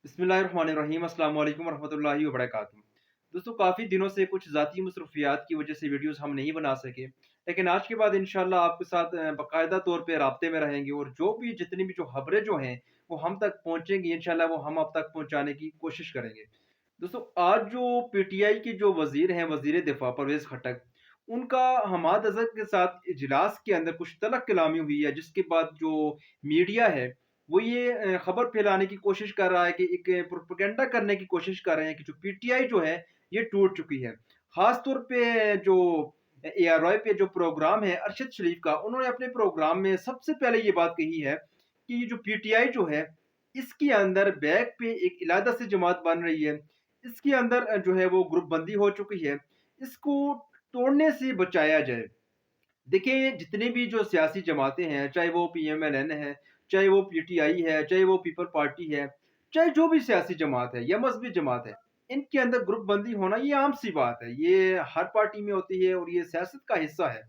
बिस्मिल्लाहिर्रहमानिर्रहीम अस्सलाम वालेकुम रहमतुल्लाहि व बरकातुहू। दोस्तों काफ़ी दिनों से कुछ ज़ाती मसरूफियात की वजह से वीडियोस हम नहीं बना सके, लेकिन आज के बाद इंशाल्लाह आपके साथ बाकायदा तौर पे राब्ते में रहेंगे और जो भी जितनी भी जो खबरें जो हैं वो हम तक पहुँचेंगी इंशाल्लाह वो हम आप तक पहुँचाने की कोशिश करेंगे। दोस्तों आज जो पीटीआई के जो वज़ीर हैं, वज़ीर दिफ़ा परवेज़ खट्टक, उनका हमाद अज़हर के साथ इजलास के अंदर कुछ तलख़ कलामी हुई है, जिसके बाद जो मीडिया है वो ये खबर फैलाने की कोशिश कर रहा है कि एक प्रोपेगेंडा करने की कोशिश कर रहे हैं कि जो पीटीआई जो है ये टूट चुकी है। ख़ास तौर पे जो एआरवाई पे जो प्रोग्राम है अरशद शरीफ का, उन्होंने अपने प्रोग्राम में सबसे पहले ये बात कही है कि ये जो पीटीआई जो है इसके अंदर बैक पे एक इलादा से जमात बन रही है। इसके अंदर जो है वो ग्रुप बंदी हो चुकी है। इसको तोड़ने से बचाया जाए। देखिए जितनी भी जो सियासी जमातें हैं, चाहे वो पीएमएलएन है, चाहे वो पीटीआई है, चाहे वो पीपल पार्टी है, चाहे जो भी सियासी जमात है या मजहबी जमात है, इनके अंदर ग्रुप बंदी होना ये आम सी बात है। ये हर पार्टी में होती है और ये सियासत का हिस्सा है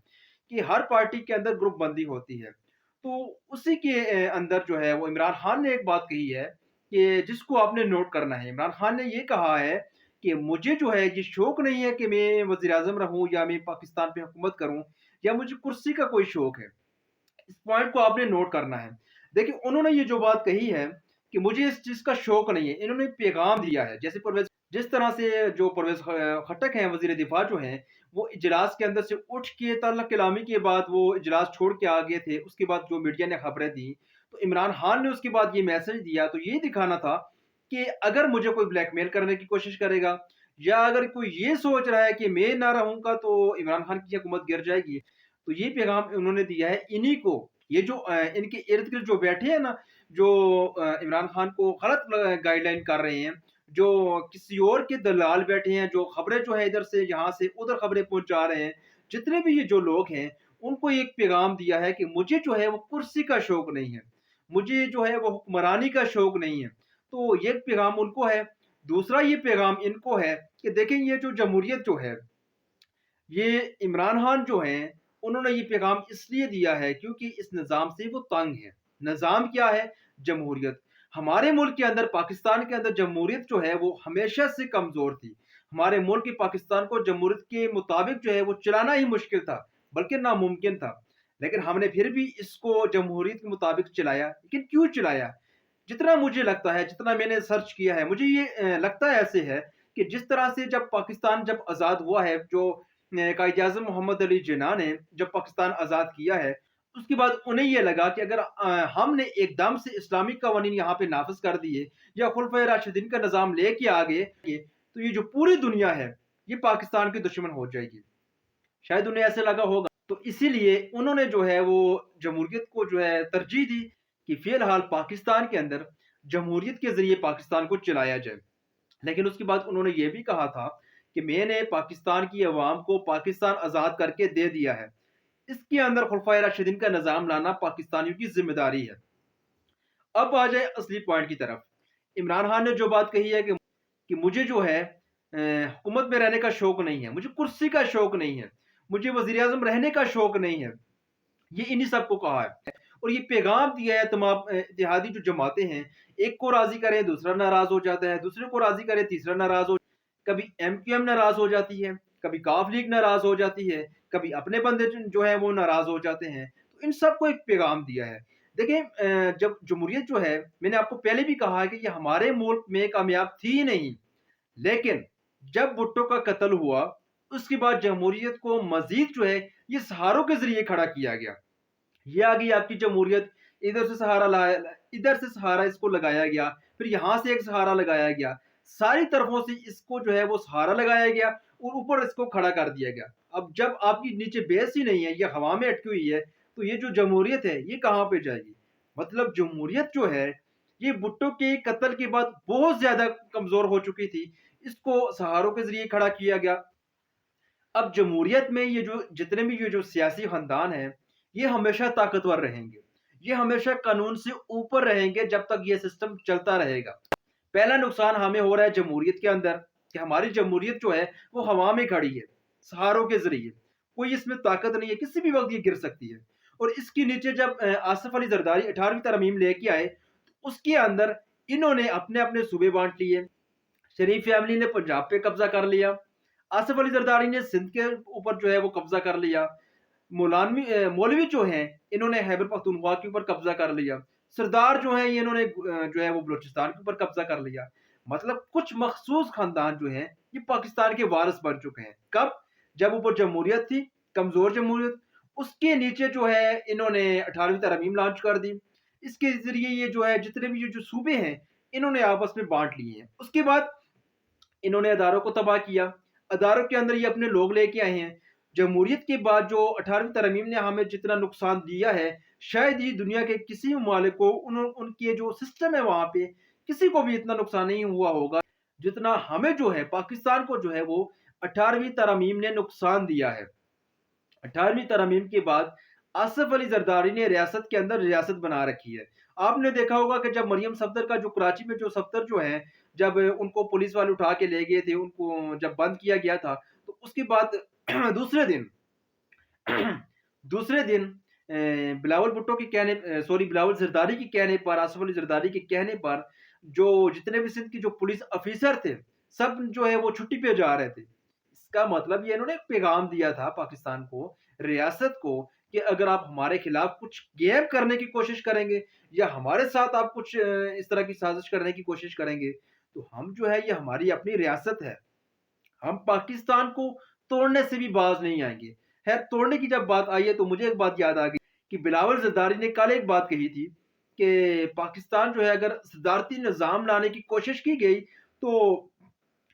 कि हर पार्टी के अंदर ग्रुप बंदी होती है। तो उसी के अंदर जो है वो इमरान खान ने एक बात कही है कि जिसको आपने नोट करना है। इमरान खान ने ये कहा है कि मुझे जो है ये शौक नहीं है कि मैं वज़ीर आज़म रहूँ या मैं पाकिस्तान पे हुकूमत करूँ या मुझे कुर्सी का कोई शौक है। इस पॉइंट को आपने नोट करना है। देखिए उन्होंने ये जो बात कही है कि मुझे इस चीज़ का शौक नहीं है, इन्होंने पैगाम दिया है। जैसे परवेज़ जिस तरह से जो परवेज़ खट्टक हैं, वज़ीर दिफ़ा जो हैं, वो इजलास के अंदर से उठ के तल्ख़ कलामी के बाद वो इजलास छोड़ के आ गए थे। उसके बाद जो मीडिया ने खबरें दी, तो इमरान खान ने उसके बाद ये मैसेज दिया, तो ये दिखाना था कि अगर मुझे कोई ब्लैकमेल करने की कोशिश करेगा या अगर कोई ये सोच रहा है कि मैं ना रहूँगा तो इमरान खान की हुकूमत गिर जाएगी, तो ये पैगाम उन्होंने दिया है इन्हीं को। ये जो इनके इर्द-गिर्द जो बैठे हैं ना, जो इमरान खान को गलत गाइडलाइन कर रहे हैं, जो किसी और के दलाल बैठे हैं, जो खबरें जो है इधर से यहाँ से उधर खबरें पहुँचा रहे हैं, जितने भी ये जो लोग हैं, उनको एक पैगाम दिया है कि मुझे जो है वो कुर्सी का शौक नहीं है, मुझे जो है वो हुक्मरानी का शौक नहीं है। तो ये पैगाम उनको है। दूसरा ये पैगाम इनको है कि देखें ये जो जमहूरियत जो है, ये इमरान खान जो हैं, उन्होंने ये पैगाम इसलिए दिया है क्योंकि इस निज़ाम से वो तंग हैं। निज़ाम क्या है? जमहूरियत। हमारे मुल्क के अंदर पाकिस्तान के अंदर जमहूरियत जो है वो हमेशा से कमज़ोर थी। हमारे मुल्क की पाकिस्तान को जमहूरियत के मुताबिक जो है वो चलाना ही मुश्किल था, बल्कि नामुमकिन था। लेकिन हमने फिर भी इसको जमहूरियत के मुताबिक चलाया। लेकिन क्यों चलाया? जितना मुझे लगता है, जितना मैंने सर्च किया है, मुझे ये लगता है ऐसे है कि जिस तरह से जब पाकिस्तान जब आज़ाद हुआ है, जो कायद-ए-आज़म मोहम्मद अली जिन्ना ने जब पाकिस्तान आज़ाद किया है, उसके बाद उन्हें ये लगा कि अगर हमने एकदम से इस्लामिक कवानीन यहाँ पे नाफ़िज़ कर दिए या खुलफ़ाए राशिदीन का निज़ाम लेके आ गए, तो ये जो पूरी दुनिया है, ये पाकिस्तान की दुश्मन हो जाएगी। शायद उन्हें ऐसे लगा होगा। तो इसीलिए उन्होंने जो है वो जमहूरियत को जो है तरजीह दी कि फ़िलहाल पाकिस्तान के अंदर जमहूरियत के ज़रिए पाकिस्तान को चलाया जाए। लेकिन उसके बाद उन्होंने ये भी कहा था कि मैंने पाकिस्तान की अवाम को पाकिस्तान आज़ाद करके दे दिया है। इसके अंदर खुलफ़ाए राशिदीन का निज़ाम लाना पाकिस्तानियों की ज़िम्मेदारी है। अब आ जाए असली पॉइंट की तरफ। इमरान खान ने जो बात कही है कि मुझे जो है हुकूमत में रहने का शौक नहीं है, मुझे कुर्सी का शौक नहीं है, मुझे वज़ीर-ए-आज़म रहने का शौक नहीं है। ये इन्हीं सबको कहा है और ये पैगाम दिया है तमाम इत्तेहादी जो जमातें हैं, एक को राज़ी करें दूसरा नाराज़ हो जाता है, दूसरे को राज़ी करें तीसरा नाराज़ हो, कभी एमक्यूएम नाराज़ हो जाती है, कभी काफ लीग नाराज़ हो जाती है, कभी अपने बंदे जो हैं वो नाराज़ हो जाते हैं। तो इन सबको एक पैगाम दिया है। देखिए जब जमहूरियत जो है, मैंने आपको पहले भी कहा है कि ये हमारे मुल्क में कामयाब थी ही नहीं, लेकिन जब भुट्टो का कत्ल हुआ, उसके बाद जमहूरियत को मज़ीद जो है ये सहारों के ज़रिए खड़ा किया गया। ये आ गई आपकी जमहूरियत, इधर से सहारा लाया, इधर से सहारा इसको लगाया गया, फिर यहाँ से एक सहारा लगाया गया, सारी तरफों से इसको जो है वो सहारा लगाया गया और ऊपर इसको खड़ा कर दिया गया। अब जब आपकी नीचे बेस ही नहीं है, ये हवा में अटकी हुई है, तो ये जो जमहूरियत है ये कहाँ पे जाएगी? मतलब जमहूरियत जो है ये भुट्टो के कत्ल के बाद बहुत ज्यादा कमजोर हो चुकी थी, इसको सहारों के जरिए खड़ा किया गया। अब जमहूरियत में ये जो जितने भी ये जो सियासी खानदान हैं, ये हमेशा ताकतवर रहेंगे। ये हमेशा कानून से ऊपर रहेंगे जब तक ये सिस्टम चलता रहेगा। पहला नुकसान हमें हो रहा है जमहूरियत के अंदर कि हमारी जमहूरियत जो है वो हवा में खड़ी है, सहारों के ज़रिए। कोई इसमें ताकत नहीं है, किसी भी वक़्त ये गिर सकती है। और इसके नीचे जब आसिफ अली ज़रदारी 18वीं तरमीम लेके आए, तो उसके अंदर इन्होंने अपने अपने सूबे बांट लिए। शरीफ फैमिली ने पंजाब पे कब्जा कर लिया। आसिफ अली जरदारी ने सिंध के ऊपर जो है वो कब्जा कर लिया। मौलवी जो हैं इन्होंने खैबर पख्तूनख्वा के ऊपर कब्जा कर लिया। सरदार जो हैं ये इन्होंने जो है वो बलूचिस्तान के ऊपर कब्जा कर लिया। मतलब कुछ मखसूस खानदान जो हैं ये पाकिस्तान के वारिस बन चुके हैं। कब? जब ऊपर जमहूरियत थी, कमजोर जमहूरियत, उसके नीचे जो है इन्होंने 18वीं तरमीम लॉन्च कर दी। इसके जरिए ये जो है जितने भी ये जो सूबे हैं इन्होंने आपस में बांट लिए हैं। उसके बाद इन्होंने अदारों को तबाह किया। अदारों के अंदर ये अपने लोग लेके आए हैं। जमहूरियत के बाद जो 18वीं तरमीम ने हमें जितना नुकसान दिया है, शायद ही दुनिया के किसी ममालिक को उनके जो सिस्टम है वहाँ पे किसी को भी इतना नुकसान नहीं हुआ होगा जितना हमें जो है पाकिस्तान को जो है वो 18वीं तरमीम ने नुकसान दिया है। 18वीं तरमीम के बाद आसिफ अली जरदारी ने रियासत के अंदर रियासत बना रखी है। आपने देखा होगा कि जब मरियम सफदर का जो कराची में जो सफदर जो है जब उनको पुलिस वाले उठा के ले गए थे, उनको जब बंद किया गया था, तो उसके बाद दूसरे दिन दूसरे दिन बिलावल भुट्टो के कहने सॉरी बिलावल जरदारी के कहने पर, आसिफ अली जरदारी के कहने पर जो जितने भी सिंध की जो पुलिस ऑफिसर थे सब जो है वो छुट्टी पे जा रहे थे। इसका मतलब ये इन्होंने एक पैगाम दिया था पाकिस्तान को, रियासत को, कि अगर आप हमारे खिलाफ कुछ गेम करने की कोशिश करेंगे या हमारे साथ आप कुछ इस तरह की साजिश करने की कोशिश करेंगे तो हम जो है ये हमारी अपनी रियासत है, हम पाकिस्तान को तोड़ने से भी बाज नहीं आएंगे। खैर तोड़ने की जब बात आई है तो मुझे एक बात याद आ गई कि बिलावल जरदारी ने कल एक बात कही थी कि पाकिस्तान जो है अगर सदारती निज़ाम लाने की कोशिश की गई तो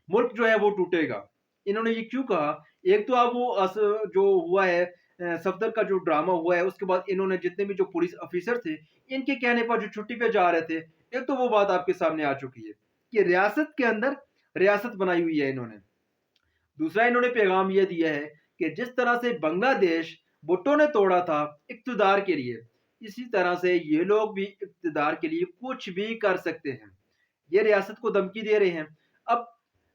मुल्क जो है वो टूटेगा। इन्होंने ये क्यों कहा? एक तो आप वो जो हुआ है सफदर का जो ड्रामा हुआ है उसके बाद इन्होंने जितने भी जो पुलिस ऑफिसर थे इनके कहने पर जो छुट्टी पे जा रहे थे, एक तो वो बात आपके सामने आ चुकी है कि रियासत के अंदर रियासत बनाई हुई है इन्होंने। दूसरा इन्होंने पैगाम यह दिया है कि जिस तरह से बांग्लादेश भुट्टो ने तोड़ा था इक़्तिदार के लिए, इसी तरह से ये लोग भी इक़्तिदार के लिए कुछ भी कर सकते हैं। ये रियासत को धमकी दे रहे हैं। अब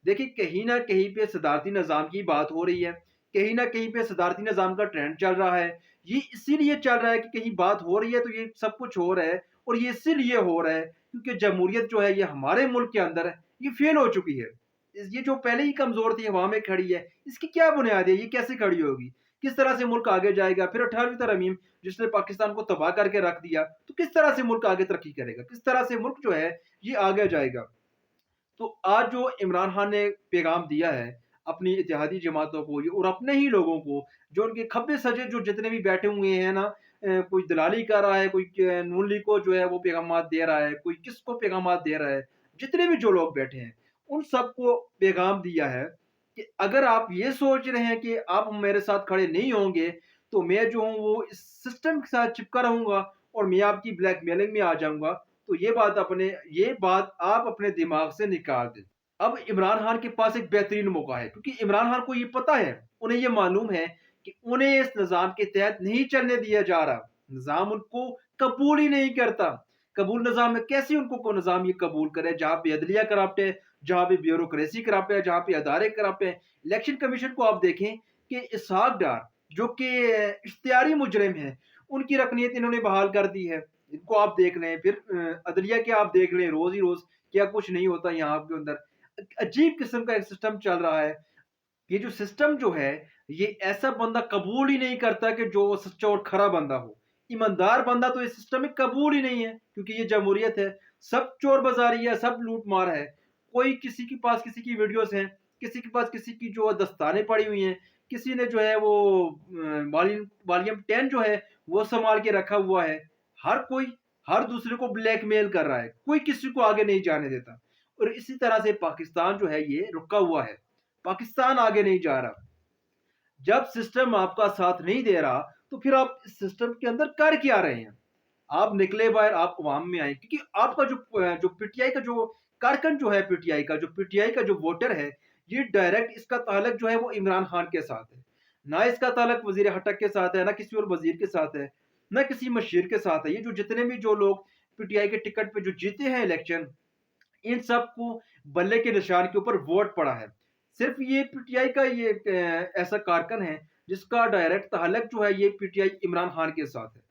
देखिए कहीं ना कहीं पे सदारती निज़ाम की बात हो रही है, कहीं ना कहीं पे सदारती निज़ाम का ट्रेंड चल रहा है। ये इसीलिए चल रहा है कि कहीं बात हो रही है तो ये सब कुछ हो रहा है, और ये इसीलिए हो रहा है क्योंकि जमहूरियत जो है ये हमारे मुल्क के अंदर है, ये फेल हो चुकी है। ये जो पहले ही कमज़ोर थी हवा में खड़ी है, इसकी क्या बुनियाद है? ये कैसे खड़ी होगी? किस तरह से मुल्क आगे जाएगा? फिर 18वीं तरमीम जिसने पाकिस्तान को तबाह करके रख दिया, तो किस तरह से मुल्क आगे तरक्की करेगा? किस तरह से मुल्क जो है ये आगे जाएगा? तो आज जो इमरान खान ने पैगाम दिया है अपनी इत्तेहादी जमातों को और अपने ही लोगों को, जो उनके खब्बे सजे जो जितने भी बैठे हुए हैं ना, कोई दलाली कर रहा है, कोई नून लीग को जो है वो पैगामात दे रहा है, कोई किसको पैगामात दे रहा है, जितने भी जो लोग बैठे हैं उन सबको पैगाम दिया है कि अगर आप ये सोच रहे हैं कि आप मेरे साथ खड़े नहीं होंगे तो मैं जो हूँ वो इस सिस्टम के साथ चिपका रहूंगा और मैं आपकी ब्लैकमेलिंग में आ जाऊंगा, तो ये बात आप अपने दिमाग से निकाल दें। अब इमरान खान के पास एक बेहतरीन मौका है क्योंकि इमरान खान को ये पता है, उन्हें ये मालूम है कि उन्हें इस निज़ाम के तहत नहीं चलने दिया जा रहा। निज़ाम उनको कबूल ही नहीं करता। कबूल निज़ाम में कैसे उनको को निज़ाम ये कबूल करे जहाँ पे अदलिया करप्ट है, जहाँ पे ब्यूरोक्रेसी करप्ट है, जहाँ पे अदारे करप्ट है। इलेक्शन कमीशन को आप देखें कि इसहाक डार जो कि इख्तियारी मुजरिम है, उनकी रकनीत इन्होंने बहाल कर दी है। इनको आप देख लें, फिर अदलिया के आप देख लें, रोज ही रोज क्या कुछ नहीं होता यहाँ के अंदर। अजीब किस्म का एक सिस्टम चल रहा है। ये जो सिस्टम जो है ये ऐसा बंदा कबूल ही नहीं करता कि जो सच्चा और खरा बंदा हो, ईमानदार बंदा तो इस सिस्टम में कबूल ही नहीं है क्योंकि ये जमहूरियत है। सब चोर बाजारी है, सब लूट मार है। कोई किसी के पास किसी की वीडियोस हैं, किसी के पास किसी की जो दस्तानें पड़ी हुई हैं, किसी ने जो है वो वॉल्यूम 10 जो है वो संभाल के रखा हुआ है। हर कोई हर दूसरे को ब्लैकमेल कर रहा है, कोई किसी को आगे नहीं जाने देता। और इसी तरह से पाकिस्तान जो है ये रुका हुआ है, पाकिस्तान आगे नहीं जा रहा। जब सिस्टम आपका साथ नहीं दे रहा तो फिर आप इस सिस्टम के अंदर कर क्या रहे हैं? आप निकले बाहर, आप अवाम में आए क्योंकि आपका जो पीटीआई का जो कारकन जो है, पीटीआई का जो वोटर है, ये डायरेक्ट इसका ताल्लुक जो है वो इमरान खान के साथ है। ना इसका ताल्लुक वजीर हटक के साथ है, ना किसी और वजीर के साथ है, ना किसी मशीर के साथ है। ये जो जितने भी जो लोग पीटीआई के टिकट पे जो जीते हैं इलेक्शन, इन सब को बल्ले के निशान के ऊपर वोट पड़ा है। सिर्फ ये पीटीआई का ये ऐसा कारकन है जिसका डायरेक्ट ताल्लुक जो है ये पीटीआई इमरान खान के साथ है।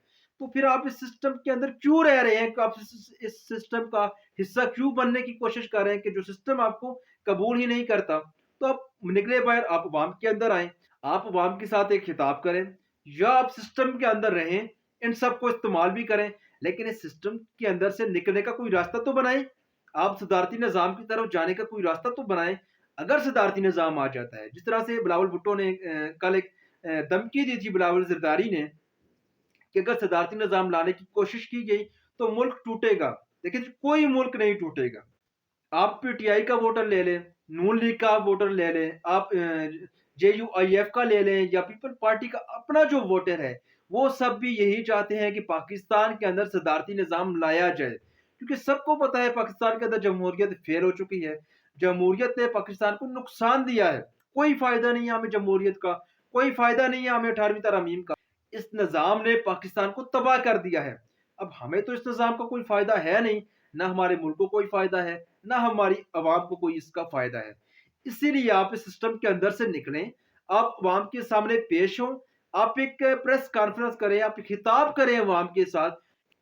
तो फिर आप इस सिस्टम के अंदर क्यों रह रहे हैं? आप इस सिस्टम का हिस्सा क्यों बनने की कोशिश कर रहे हैं कि जो सिस्टम आपको कबूल ही नहीं करता? तो आप निकले बाहर, आप अवाम के अंदर आएँ, आप अवाम के साथ एक खिताब करें, या आप सिस्टम के अंदर रहें, इन सब को इस्तेमाल भी करें, लेकिन इस सिस्टम के अंदर से निकलने का कोई रास्ता तो बनाएँ। आप सदारती निज़ाम की तरफ जाने का कोई रास्ता तो बनाएँ। अगर सदारती निज़ाम आ जाता है, जिस तरह से बिलावल भुट्टो ने कल एक धमकी दी थी बिलावल ज़रदारी ने कि अगर सदारती निज़ाम लाने की कोशिश की गई तो मुल्क टूटेगा। देखिए जी, कोई मुल्क नहीं टूटेगा। आप पीटीआई का वोटर ले लें, नून लीग का आप वोटर ले लें, आप जेयूआईएफ का ले लें, या पीपल पार्टी का अपना जो वोटर है, वो सब भी यही चाहते हैं कि पाकिस्तान के अंदर सदारती निज़ाम लाया जाए। क्योंकि सबको पता है पाकिस्तान के अंदर जमहूरियत फेल हो चुकी है। जमहूरियत ने पाकिस्तान को नुकसान दिया है। कोई फ़ायदा नहीं है हमें जमहूरियत का, कोई फ़ायदा नहीं है हमें 18वीं तरमीम का। इस निज़ाम ने पाकिस्तान को तबाह कर दिया है। अब हमें तो इस निज़ाम का कोई फ़ायदा है नहीं, ना हमारे मुल्क को कोई फ़ायदा है, ना हमारी अवाम को कोई इसका फ़ायदा है। इसीलिए आप इस सिस्टम के अंदर से निकलें, आप अवाम के सामने पेश हों, आप एक प्रेस कॉन्फ्रेंस करें, आप एक खिताब करें अवाम के साथ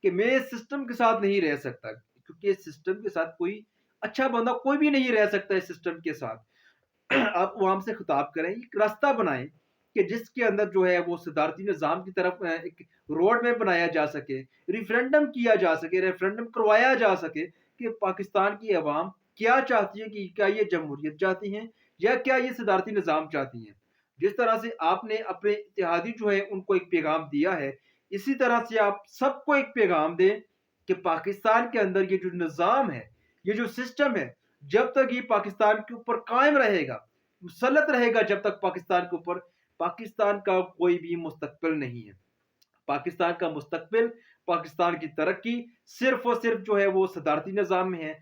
कि मैं इस सिस्टम के साथ नहीं रह सकता, क्योंकि इस सिस्टम के साथ कोई अच्छा बंदा कोई भी नहीं रह सकता इस सिस्टम के साथ। आप अवाम से खिताब करें, एक रास्ता बनाएं कि जिसके अंदर जो है वो सदारती निज़ाम की तरफ एक रोड मैप बनाया जा सके, रेफरेंडम किया जा सके, रेफरेंडम करवाया जा सके कि पाकिस्तान की अवाम क्या चाहती है, कि क्या ये जमहूरियत चाहती हैं या क्या ये सदारती निज़ाम चाहती हैं। जिस तरह से आपने अपने इत्तेहादी जो है उनको एक पैगाम दिया है, इसी तरह से आप सबको एक पैगाम दें कि पाकिस्तान के अंदर ये जो निज़ाम है, ये जो सिस्टम है, जब तक ये पाकिस्तान के ऊपर कायम रहेगा, मुसल्लत रहेगा, जब तक पाकिस्तान के ऊपर, पाकिस्तान का कोई भी मुस्तकबिल नहीं है। पाकिस्तान का मुस्तकबिल, पाकिस्तान की तरक्की सिर्फ और सिर्फ जो है वो सदारती निज़ाम में है।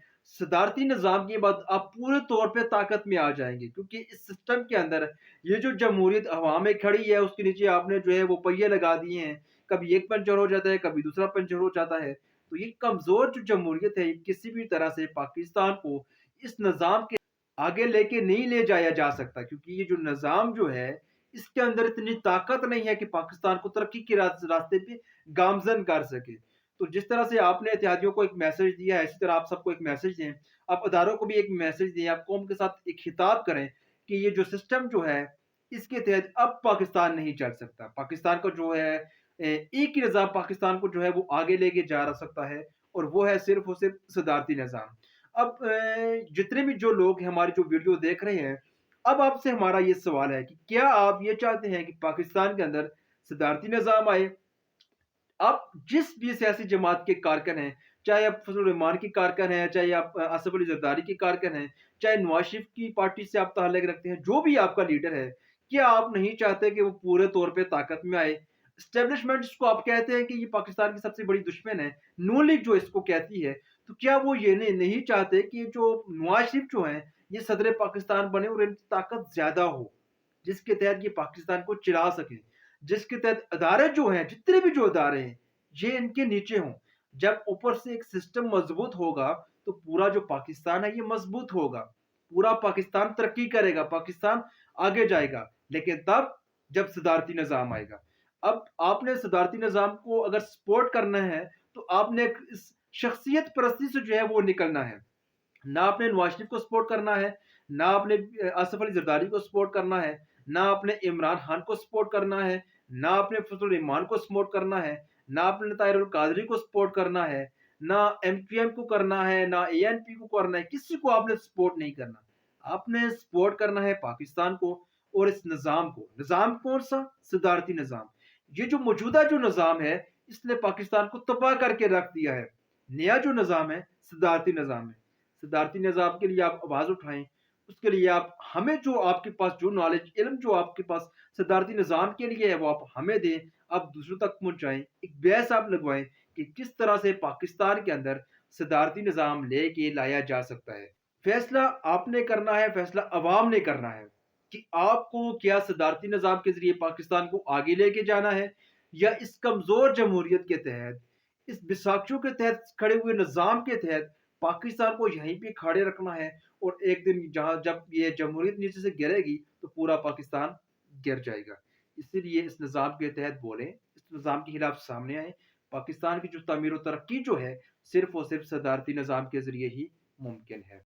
सदारती निज़ाम के बाद आप पूरे तौर पे ताकत में आ जाएंगे, क्योंकि इस सिस्टम के अंदर ये जो जमहूरियत हवा में खड़ी है, उसके नीचे आपने जो है वो पहिए लगा दिए हैं। कभी एक पंचर हो जाता है, कभी दूसरा पंचर हो जाता है। तो ये कमज़ोर जो जमहूरियत है, ये किसी भी तरह से पाकिस्तान को इस निज़ाम के आगे लेके नहीं ले जाया जा सकता, क्योंकि ये जो निज़ाम जो है, इसके अंदर इतनी ताकत नहीं है कि पाकिस्तान को तरक्की के रास्ते पे गामजन कर सके। तो जिस तरह से आपने इत्तेहादियों को एक मैसेज दिया है, इसी तरह आप सबको एक मैसेज दें। आप अदारों को भी एक मैसेज दें, आप कौम के साथ एक खिताब करें कि ये जो सिस्टम जो है, इसके तहत अब पाकिस्तान नहीं चल सकता। पाकिस्तान का जो है एक ही निज़ाम पाकिस्तान को जो है वो आगे लेके जा सकता है, और वो है सिर्फ़ और सिर्फ़ सदारती निज़ाम। अब जितने भी जो लोग हमारी जो वीडियो देख रहे हैं, अब आपसे हमारा ये सवाल है कि क्या आप ये चाहते हैं कि पाकिस्तान के अंदर सदारती निज़ाम आए? आप जिस भी सियासी जमात के कारकुन हैं, चाहे आप फजल रहमान के कारकुन हैं, चाहे आप आसिफ अली जरदारी के कारकुन हैं, चाहे नवाज शरीफ की पार्टी से आप ताल्लुक रखते हैं, जो भी आपका लीडर है, क्या आप नहीं चाहते कि वो पूरे तौर पे ताकत में आए? एस्टेब्लिशमेंट जिसको आप कहते हैं कि ये पाकिस्तान की सबसे बड़ी दुश्मन है, नून लीग जो इसको कहती है, तो क्या वो ये नहीं चाहते कि जो नवाज शरीफ जो हैं, ये सदर पाकिस्तान बने और इनकी ताकत ज़्यादा हो, जिसके तहत ये पाकिस्तान को चिढ़ा सकें? जिसके तहत अदारे जो हैं, जितने भी जो अदारे हैं, ये इनके नीचे हों। जब ऊपर से एक सिस्टम मजबूत होगा, तो पूरा जो पाकिस्तान है ये मजबूत होगा। पूरा पाकिस्तान तरक्की करेगा, पाकिस्तान आगे जाएगा। लेकिन तब जब सदारती निज़ाम आएगा। अब आपने सदारती निज़ाम को अगर सपोर्ट करना है, तो आपने एक इस शख्सियत परस्ती से जो है वो निकलना है। ना आपने नवाज शरीफ को सपोर्ट करना है, ना आपने आसिफ अली जरदारी को सपोर्ट करना है, ना आपने इमरान खान को सपोर्ट करना है, ना आपने फजल रहमान को सपोर्ट करना है, ना आपने ताहिर अल कादरी को सपोर्ट करना है, ना एमक्यूएम को करना है, ना एएनपी को करना है, किसी को आपने सपोर्ट नहीं करना। आपने सपोर्ट करना है पाकिस्तान को और इस निज़ाम को। निज़ाम कौन सा? सदारती निज़ाम। ये जो मौजूदा जो निज़ाम है, इसने पाकिस्तान को तबाह करके रख दिया है। नया जो निज़ाम है, सदारती निज़ाम है। सदारती निज़ाम के लिए आप आवाज़ उठाएँ, उसके लिए आप हमें जो आपके पास जो नॉलेज, इल्म जो आपके पास सदारती निज़ाम के लिए है, वो आप हमें दें, आप दूसरों तक पहुँचाएँ। एक बहस आप लगवाएँ कि किस तरह से पाकिस्तान के अंदर सदारती निज़ाम लेके लाया जा सकता है। फैसला आपने करना है, फैसला अवाम ने करना है कि आपको क्या सदारती निज़ाम के ज़रिए पाकिस्तान को आगे लेके जाना है, या इस कमज़ोर जमहूरियत के तहत, इस बिसाखियों के तहत खड़े हुए निज़ाम के तहत पाकिस्तान को यहीं पे खड़े रखना है, और एक दिन जहाँ जब ये जमहूरियत नीचे से गिरेगी, तो पूरा पाकिस्तान गिर जाएगा। इसीलिए इस निज़ाम के तहत बोलें, इस निज़ाम के खिलाफ सामने आएँ, پاکستان کی جو تعمیر و ترقی جو ہے صرف اور صرف صدارتی نظام کے ذریعے ہی ممکن ہے۔